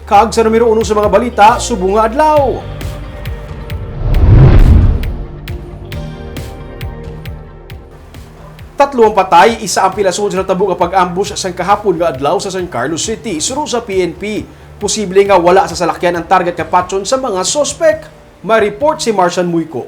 Kag sa numero 1 sa mga balita, subong nga adlaw. Tatlo ang patay, isa ang pilasod sa natabo nga pag-ambush sa kahapon nga adlaw sa San Carlos City. Suro sa PNP, posible nga wala sa salakyan ang target kapatson sa mga sospek. May report si Marcian Muyko.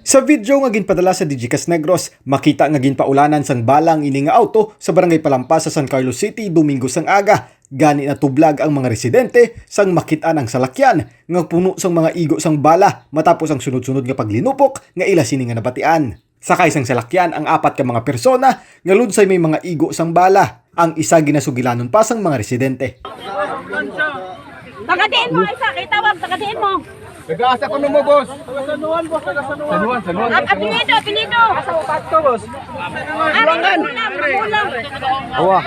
Sa video nga ginpadala sa Digikas Negros, makita nga ginpaulanan sang balang ini nga auto sa barangay Palampas sa San Carlos City Domingo sang aga. Gani na tublag ang mga residente sang makita ang salakyan nga puno sang mga igo sang bala matapos ang sunod-sunod nga paglinupok nga ila sini nga nabatian. Sakay sang salakyan ang apat ka mga persona nga lunsay may mga igo sang bala. Ang isa ginasugilanon pa sang mga residente. Tagadiin mo isa, kitawag, tagadiin mo. Nag-aasa ko mo, boss. Sanuan, boss. Sanuan. Ang apelido. Asa mo pato, boss? Magulang. Awa.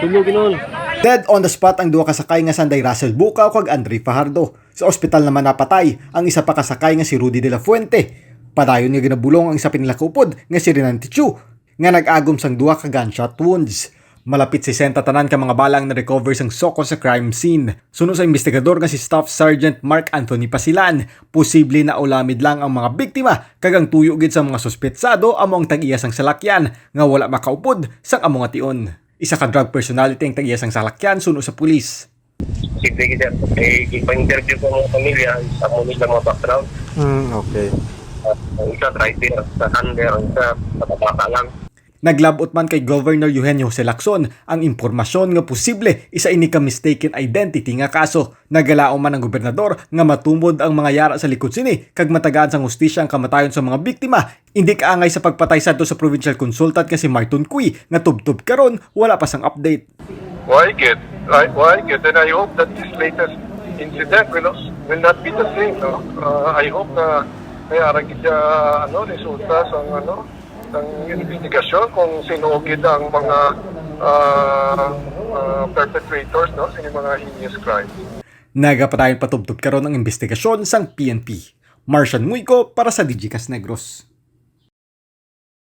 Tulo ginon. Dead on the spot ang duha kasakay nga Sanday Russell Bukaw kag Andre Fajardo. Sa ospital naman napatay ang isa pa kasakay nga si Rudy de la Fuente. Padayon nga ginabulong ang isa pinilakupod nga si Renan Tichu nga nag-agom sang duha ka gunshot wounds. Malapit 60 tanan ka mga balang na recover sang soko sa crime scene. Suno sa investigador nga si Staff Sergeant Mark Anthony Pasilan, posible na ulamid lang ang mga biktima kagang tuyo gid sa mga suspetsado amo ang tag-iya sang salakyan nga wala makaupod sang amo nga tion. Isa ka drug personality ang tag-iya sang salakyan suno sa pulis. Sige, ipa-interview ko mga pamilya, sa mga background. Okay. Ang isa driver, sa handler, ang isa patapata lang. Naglabot man kay Governor Eugenio Jose Lacson ang impormasyon nga posible isa ini ka mistaken identity nga kaso. Nagalaom man ang gobernador nga matumod ang mga yara sa likod sini kag matagaan sang hustisya ang kamatayon sa mga biktima. Hindi kaangay sa pagpatay sadto sa provincial consultant nga si Martin Cui nga tubtub karon wala pa sang update. Why get? And I hope that this latest incident will not be the same. No? I hope na may aragid resulta sa ng investigasyon kung sinugid ang mga perpetrators sa mga heinous crimes. Nagapatayon patubtub karon ang investigasyon sang PNP. Marcian Muyko para sa Digikas Negros.